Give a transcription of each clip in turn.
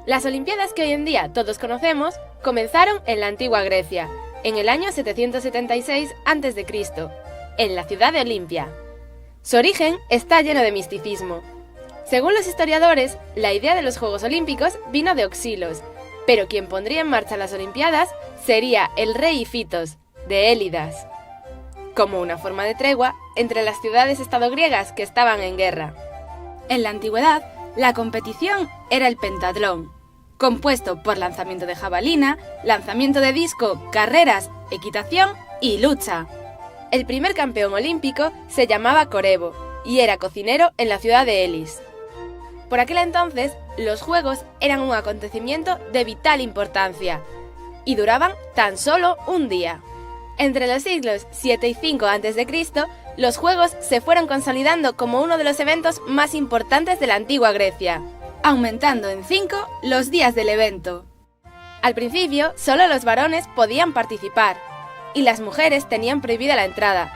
Las Olimpiadas que hoy en día todos conocemos comenzaron en la antigua Grecia, en el año 776 a.C., en la ciudad de Olimpia. Su origen está lleno de misticismo. Según los historiadores, la idea de los Juegos Olímpicos vino de Oxilos, pero quien pondría en marcha las Olimpiadas sería el rey Ifitos, de Élidas, como una forma de tregua entre las ciudades-estado griegas que estaban en guerra. En la antigüedad, la competición era el pentatlón, compuesto por lanzamiento de jabalina, lanzamiento de disco, carreras, equitación y lucha. El primer campeón olímpico se llamaba Corebo y era cocinero en la ciudad de Elis. Por aquel entonces, los Juegos eran un acontecimiento de vital importancia y duraban tan solo un día. Entre los siglos 7 y 5 a.C., los Juegos se fueron consolidando como uno de los eventos más importantes de la antigua Grecia, aumentando en 5 los días del evento. Al principio, solo los varones podían participar, y las mujeres tenían prohibida la entrada,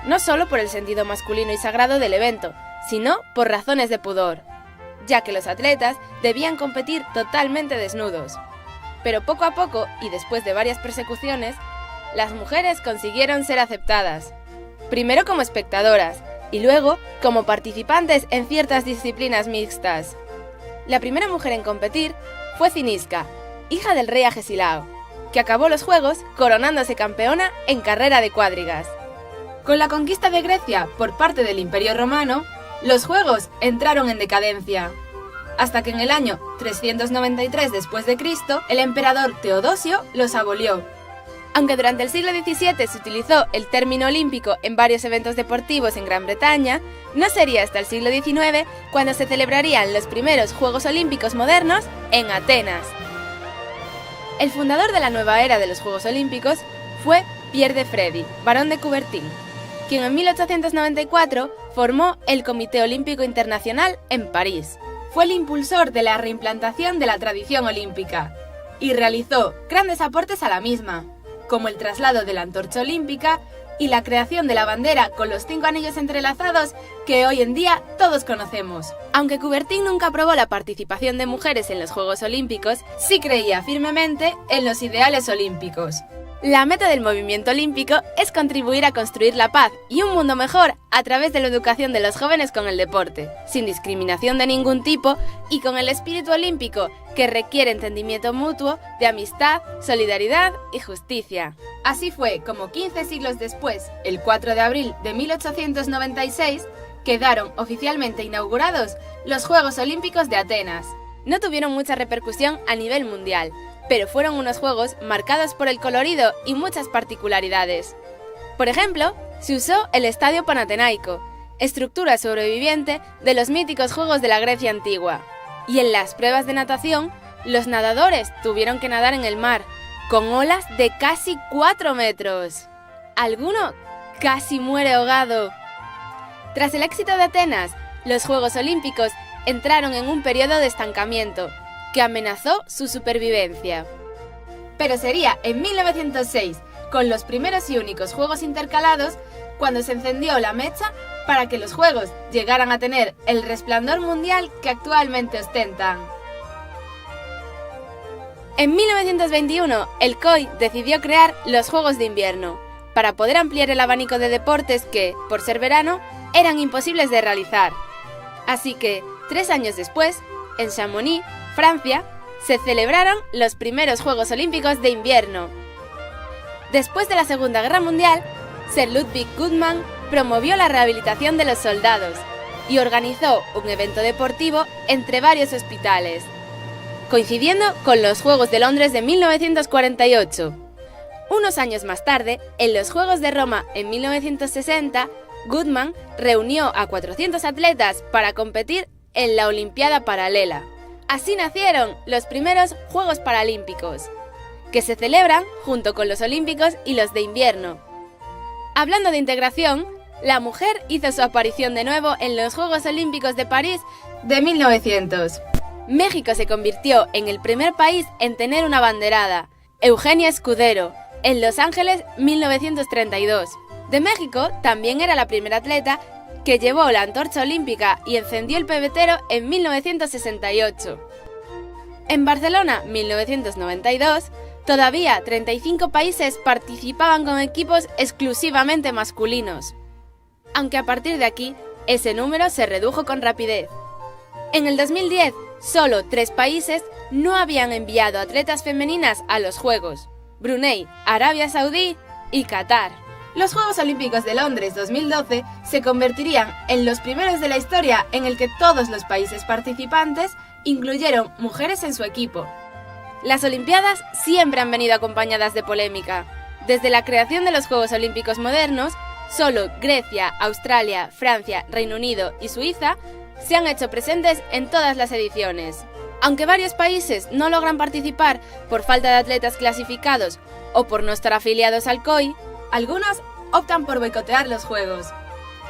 no solo por el sentido masculino y sagrado del evento, sino por razones de pudor, ya que los atletas debían competir totalmente desnudos. Pero poco a poco, y después de varias persecuciones, las mujeres consiguieron ser aceptadas, primero como espectadoras y luego como participantes en ciertas disciplinas mixtas. La primera mujer en competir fue Cinisca, hija del rey Agesilao, que acabó los Juegos coronándose campeona en carrera de cuadrigas. Con la conquista de Grecia por parte del Imperio Romano, los Juegos entraron en decadencia, hasta que en el año 393 d.C. el emperador Teodosio los abolió. Aunque durante el siglo XVII se utilizó el término olímpico en varios eventos deportivos en Gran Bretaña, no sería hasta el siglo XIX cuando se celebrarían los primeros Juegos Olímpicos modernos en Atenas. El fundador de la nueva era de los Juegos Olímpicos fue Pierre de Freddy, barón de Coubertin, quien en 1894 formó el Comité Olímpico Internacional en París. Fue el impulsor de la reimplantación de la tradición olímpica y realizó grandes aportes a la misma, como el traslado de la antorcha olímpica y la creación de la bandera con los 5 anillos entrelazados que hoy en día todos conocemos. Aunque Coubertin nunca aprobó la participación de mujeres en los Juegos Olímpicos, sí creía firmemente en los ideales olímpicos. La meta del movimiento olímpico es contribuir a construir la paz y un mundo mejor a través de la educación de los jóvenes con el deporte, sin discriminación de ningún tipo y con el espíritu olímpico que requiere entendimiento mutuo, de amistad, solidaridad y justicia. Así fue como 15 siglos después, el 4 de abril de 1896, quedaron oficialmente inaugurados los Juegos Olímpicos de Atenas. No tuvieron mucha repercusión a nivel mundial, pero fueron unos juegos marcados por el colorido y muchas particularidades. Por ejemplo, se usó el Estadio Panatenaico, estructura sobreviviente de los míticos Juegos de la Grecia antigua. Y en las pruebas de natación, los nadadores tuvieron que nadar en el mar, con olas de casi 4 metros. Alguno casi muere ahogado. Tras el éxito de Atenas, los Juegos Olímpicos entraron en un periodo de estancamiento, que amenazó su supervivencia. Pero sería en 1906, con los primeros y únicos Juegos intercalados, cuando se encendió la mecha para que los Juegos llegaran a tener el resplandor mundial que actualmente ostentan. En 1921, el COI decidió crear los Juegos de Invierno, para poder ampliar el abanico de deportes que, por ser verano, eran imposibles de realizar. Así que, 3 años después, en Chamonix, Francia, se celebraron los primeros Juegos Olímpicos de invierno. Después de la Segunda Guerra Mundial, Sir Ludwig Guttmann promovió la rehabilitación de los soldados y organizó un evento deportivo entre varios hospitales, coincidiendo con los Juegos de Londres de 1948. Unos años más tarde, en los Juegos de Roma en 1960, Guttmann reunió a 400 atletas para competir en la Olimpiada Paralela. Así nacieron los primeros Juegos Paralímpicos, que se celebran junto con los Olímpicos y los de invierno. Hablando de integración, la mujer hizo su aparición de nuevo en los Juegos Olímpicos de París de 1900. México se convirtió en el primer país en tener una abanderada, Eugenia Escudero, en Los Ángeles 1932. De México también era la primera atleta que llevó la antorcha olímpica y encendió el pebetero en 1968. En Barcelona, 1992, todavía 35 países participaban con equipos exclusivamente masculinos, aunque a partir de aquí, ese número se redujo con rapidez. En el 2010, solo 3 países no habían enviado atletas femeninas a los Juegos: Brunei, Arabia Saudí y Qatar. Los Juegos Olímpicos de Londres 2012 se convertirían en los primeros de la historia en el que todos los países participantes incluyeron mujeres en su equipo. Las Olimpiadas siempre han venido acompañadas de polémica. Desde la creación de los Juegos Olímpicos modernos, solo Grecia, Australia, Francia, Reino Unido y Suiza se han hecho presentes en todas las ediciones. Aunque varios países no logran participar por falta de atletas clasificados o por no estar afiliados al COI, algunos optan por boicotear los Juegos.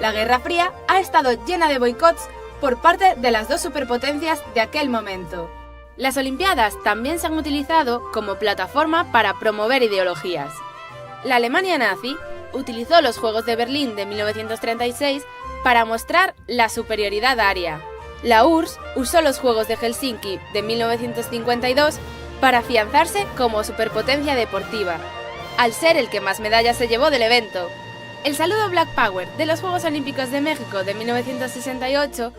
La Guerra Fría ha estado llena de boicots por parte de las dos superpotencias de aquel momento. Las Olimpiadas también se han utilizado como plataforma para promover ideologías. La Alemania nazi utilizó los Juegos de Berlín de 1936 para mostrar la superioridad aria. La URSS usó los Juegos de Helsinki de 1952 para afianzarse como superpotencia deportiva, al ser el que más medallas se llevó del evento. El saludo Black Power de los Juegos Olímpicos de México de 1968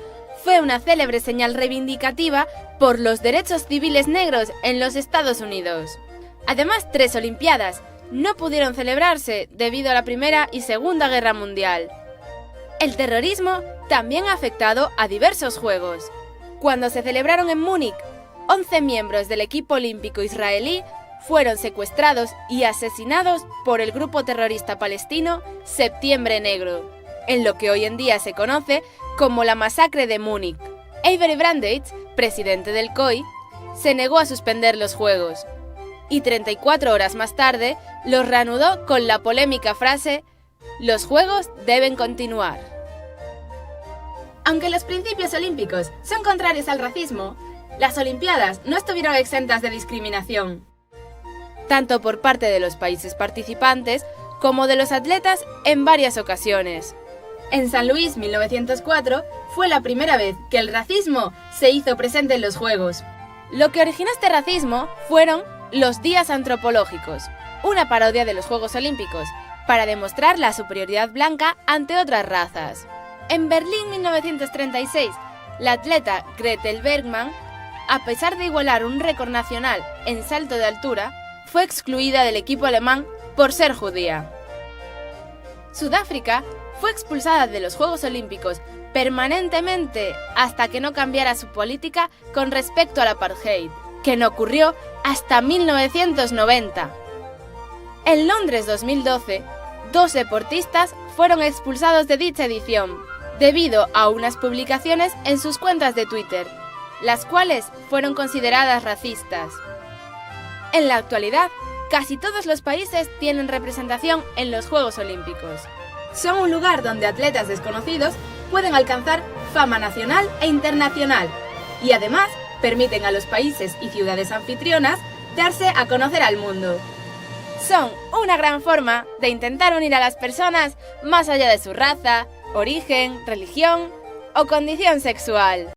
fue una célebre señal reivindicativa por los derechos civiles negros en los Estados Unidos. Además, 3 Olimpiadas no pudieron celebrarse debido a la Primera y Segunda Guerra Mundial. El terrorismo también ha afectado a diversos Juegos. Cuando se celebraron en Múnich, 11 miembros del equipo olímpico israelí fueron secuestrados y asesinados por el grupo terrorista palestino Septiembre Negro, en lo que hoy en día se conoce como la masacre de Múnich. Avery Brandage, presidente del COI, se negó a suspender los Juegos, y 34 horas más tarde los reanudó con la polémica frase: "Los Juegos deben continuar". Aunque los principios olímpicos son contrarios al racismo, las Olimpiadas no estuvieron exentas de discriminación, tanto por parte de los países participantes como de los atletas en varias ocasiones. En San Luis 1904 fue la primera vez que el racismo se hizo presente en los Juegos. Lo que originó este racismo fueron los días antropológicos, una parodia de los Juegos Olímpicos, para demostrar la superioridad blanca ante otras razas. En Berlín 1936, la atleta Gretel Bergmann, a pesar de igualar un récord nacional en salto de altura, fue excluida del equipo alemán por ser judía. Sudáfrica fue expulsada de los Juegos Olímpicos permanentemente hasta que no cambiara su política con respecto al apartheid, que no ocurrió hasta 1990. En Londres 2012, 2 deportistas fueron expulsados de dicha edición, debido a unas publicaciones en sus cuentas de Twitter, las cuales fueron consideradas racistas. En la actualidad, casi todos los países tienen representación en los Juegos Olímpicos. Son un lugar donde atletas desconocidos pueden alcanzar fama nacional e internacional, y además permiten a los países y ciudades anfitrionas darse a conocer al mundo. Son una gran forma de intentar unir a las personas más allá de su raza, origen, religión o condición sexual.